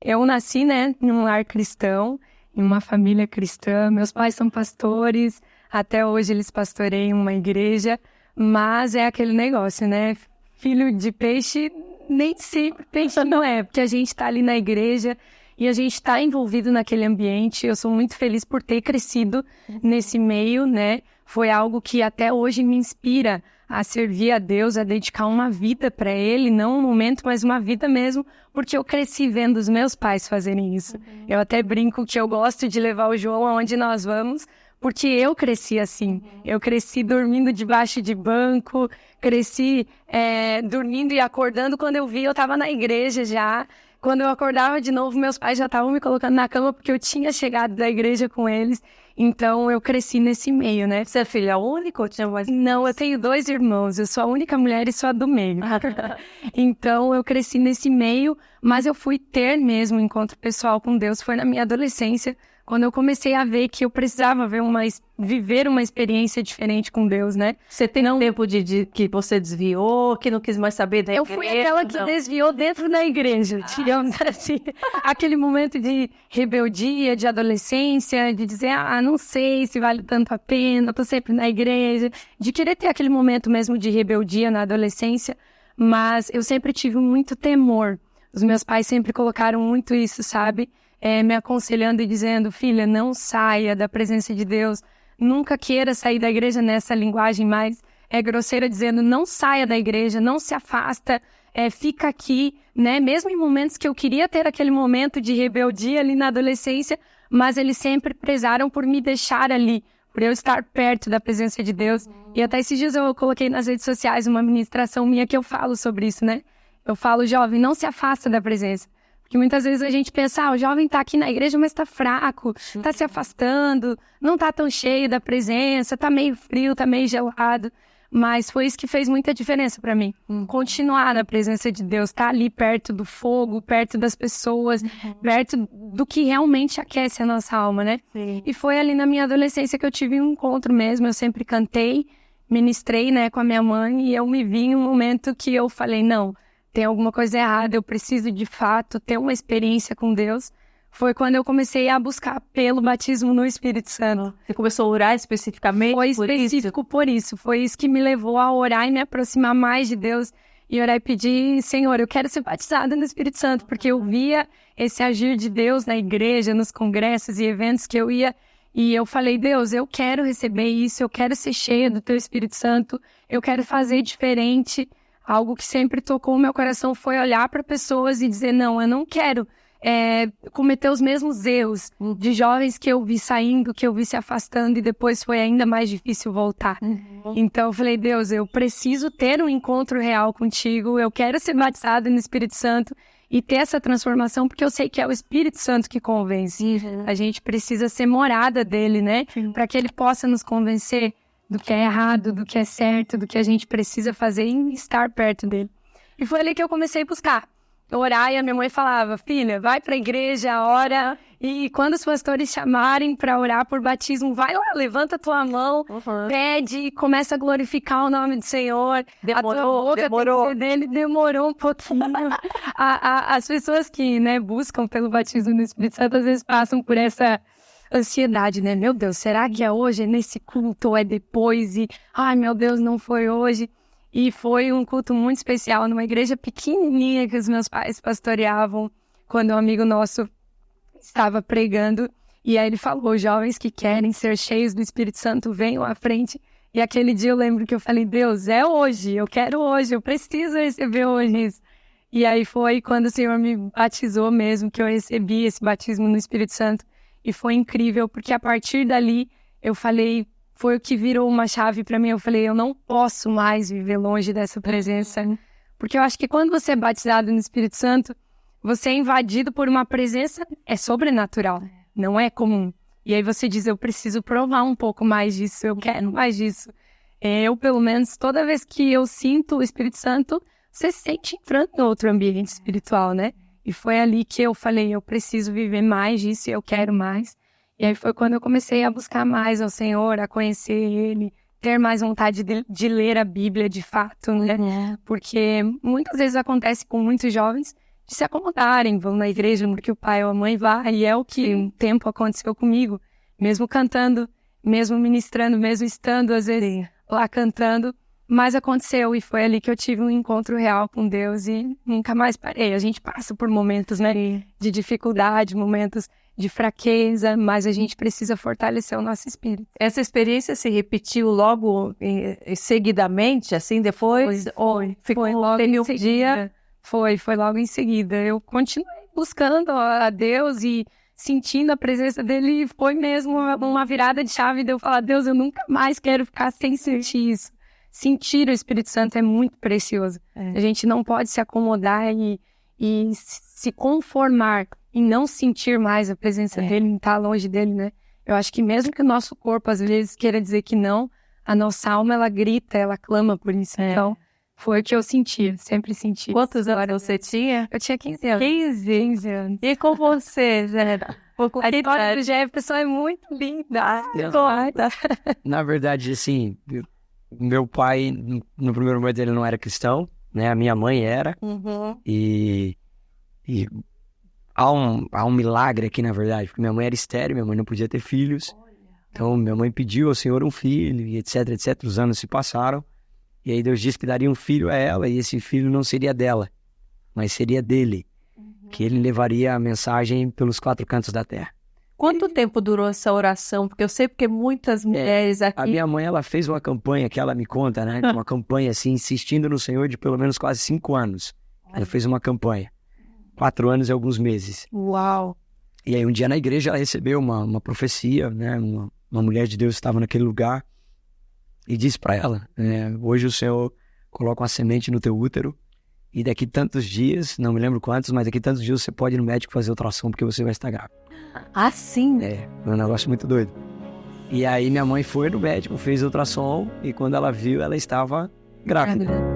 Eu nasci, né, num lar cristão, em uma família cristã. Meus pais são pastores, até hoje eles pastoreiam uma igreja, mas é aquele negócio, né? Filho de peixe, nem sempre peixe não é, porque a gente tá ali na igreja e a gente tá envolvido naquele ambiente. Eu sou muito feliz por ter crescido nesse meio, né? Foi algo que até hoje me inspira a servir a Deus, a dedicar uma vida para Ele, não um momento, mas uma vida mesmo, porque eu cresci vendo os meus pais fazerem isso. Eu até brinco que eu gosto de levar o João aonde nós vamos, porque eu cresci assim. Eu cresci dormindo debaixo de banco, cresci dormindo e acordando. Quando eu vi, eu estava na igreja já. Quando eu acordava de novo, meus pais já estavam me colocando na cama, porque eu tinha chegado da igreja com eles. Então, eu cresci nesse meio, né? Você é filha única ou tinha mais? Não, eu tenho 2 irmãos. Eu sou a única mulher e sou a do meio. Então, eu cresci nesse meio, mas eu fui ter mesmo um encontro pessoal com Deus. Foi na minha adolescência, quando eu comecei a ver que eu precisava viver uma experiência diferente com Deus, né? Você tem um tempo de que você desviou, que não quis mais saber da igreja? Eu fui aquela que desviou dentro da igreja, digamos assim. Aquele momento de rebeldia, de adolescência, de dizer, não sei se vale tanto a pena, eu tô sempre na igreja. De querer ter aquele momento mesmo de rebeldia na adolescência, mas eu sempre tive muito temor. Os meus pais sempre colocaram muito isso, sabe? Me aconselhando e dizendo, filha, não saia da presença de Deus. Nunca queira sair da igreja nessa linguagem mais grosseira, dizendo não saia da igreja, não se afasta, fica aqui, né? Mesmo em momentos que eu queria ter aquele momento de rebeldia ali na adolescência, mas eles sempre prezaram por me deixar ali, por eu estar perto da presença de Deus. E até esses dias eu coloquei nas redes sociais uma ministração minha que eu falo sobre isso, né? Eu falo, jovem, não se afasta da presença. Porque muitas vezes a gente pensa, o jovem tá aqui na igreja, mas tá fraco, tá se afastando, não tá tão cheio da presença, tá meio frio, tá meio gelado. Mas foi isso que fez muita diferença pra mim. Continuar na presença de Deus, tá ali perto do fogo, perto das pessoas, perto do que realmente aquece a nossa alma, né? Sim. E foi ali na minha adolescência que eu tive um encontro mesmo. Eu sempre cantei, ministrei, né, com a minha mãe, e eu me vi em um momento que eu falei, não, tem alguma coisa errada, eu preciso de fato ter uma experiência com Deus. Foi quando eu comecei a buscar pelo batismo no Espírito Santo. Você começou a orar especificamente Foi por específico por isso. Foi isso que me levou a orar e me aproximar mais de Deus. E orar e pedir, Senhor, eu quero ser batizada no Espírito Santo. Porque eu via esse agir de Deus na igreja, nos congressos e eventos que eu ia. E eu falei, Deus, eu quero receber isso, eu quero ser cheia do Teu Espírito Santo. Eu quero fazer diferente. Algo que sempre tocou o meu coração foi olhar para pessoas e dizer, não, eu não quero cometer os mesmos erros de jovens que eu vi saindo, que eu vi se afastando e depois foi ainda mais difícil voltar. Então eu falei, Deus, eu preciso ter um encontro real contigo, eu quero ser batizada no Espírito Santo e ter essa transformação, porque eu sei que é o Espírito Santo que convence. A gente precisa ser morada dele, né? Para que ele possa nos convencer do que é errado, do que é certo, do que a gente precisa fazer e estar perto dele. E foi ali que eu comecei a buscar, orar, e a minha mãe falava, filha, vai pra igreja, ora, e quando os pastores chamarem pra orar por batismo, vai lá, levanta tua mão, pede, começa a glorificar o nome do Senhor. Demorou. Demorou um pouquinho. As pessoas que, né, buscam pelo batismo no Espírito Santo, às vezes passam por essa ansiedade, né? Meu Deus, será que é hoje, é nesse culto, ou é depois? E, ai, meu Deus, não foi hoje. E foi um culto muito especial, numa igreja pequenininha que os meus pais pastoreavam, quando um amigo nosso estava pregando. E aí ele falou, jovens que querem ser cheios do Espírito Santo, venham à frente. E aquele dia eu lembro que eu falei, Deus, é hoje, eu quero hoje, eu preciso receber hoje isso. E aí foi quando o Senhor me batizou mesmo, que eu recebi esse batismo no Espírito Santo. E foi incrível, porque a partir dali eu falei, foi o que virou uma chave para mim. Eu falei, eu não posso mais viver longe dessa presença. Porque eu acho que quando você é batizado no Espírito Santo, você é invadido por uma presença, é sobrenatural, não é comum. E aí você diz, eu preciso provar um pouco mais disso, eu quero mais disso. Eu, pelo menos, toda vez que eu sinto o Espírito Santo, você se sente entrando em outro ambiente espiritual, né? E foi ali que eu falei, eu preciso viver mais disso, eu quero mais. E aí foi quando eu comecei a buscar mais ao Senhor, a conhecer Ele, ter mais vontade de ler a Bíblia de fato, né? Porque muitas vezes acontece com muitos jovens de se acomodarem, vão na igreja porque o pai ou a mãe vai, e é o que um tempo aconteceu comigo, mesmo cantando, mesmo ministrando, mesmo estando às vezes lá cantando, mas aconteceu e foi ali que eu tive um encontro real com Deus e nunca mais parei. A gente passa por momentos, né, de dificuldade, momentos de fraqueza, mas a gente precisa fortalecer o nosso espírito. Essa experiência se repetiu logo seguidamente, assim, depois? Foi logo em seguida. Foi logo em seguida. Eu continuei buscando a Deus e sentindo a presença dele. E foi mesmo uma virada de chave de eu falar, Deus, eu nunca mais quero ficar sem sentir isso. Sentir o Espírito Santo é muito precioso. A gente não pode se acomodar e se conformar em não sentir mais a presença dele, em estar longe dele, né? Eu acho que mesmo que o nosso corpo às vezes queira dizer que não, a nossa alma, ela grita, ela clama por isso. Então, foi o que eu sentia, sempre senti. Quantos anos você tinha? Eu tinha 15 anos. 15 anos. E com você, Zé? A história do Jefferson é muito linda. Na verdade, assim, meu pai, no primeiro momento, ele não era cristão, né? A minha mãe era. E há um milagre aqui, na verdade, porque minha mãe era estéril, minha mãe não podia ter filhos. Então, minha mãe pediu ao Senhor um filho, e etc, etc. Os anos se passaram. E aí Deus disse que daria um filho a ela, e esse filho não seria dela, mas seria dele. Que ele levaria a mensagem pelos 4 cantos da terra. Quanto tempo durou essa oração? Porque eu sei porque muitas mulheres aqui... A minha mãe, ela fez uma campanha, que ela me conta, né? Uma campanha, assim, insistindo no Senhor de pelo menos quase 5 anos. Ela fez uma campanha. 4 anos e alguns meses. Uau! E aí um dia na igreja ela recebeu uma profecia, né? Uma mulher de Deus estava naquele lugar e disse para ela, hoje o Senhor coloca uma semente no teu útero e daqui tantos dias, não me lembro quantos, mas daqui tantos dias você pode ir no médico fazer ultrassom porque você vai estar grávida. Ah, sim? É um negócio muito doido. E aí minha mãe foi no médico, fez ultrassom e quando ela viu, ela estava grávida.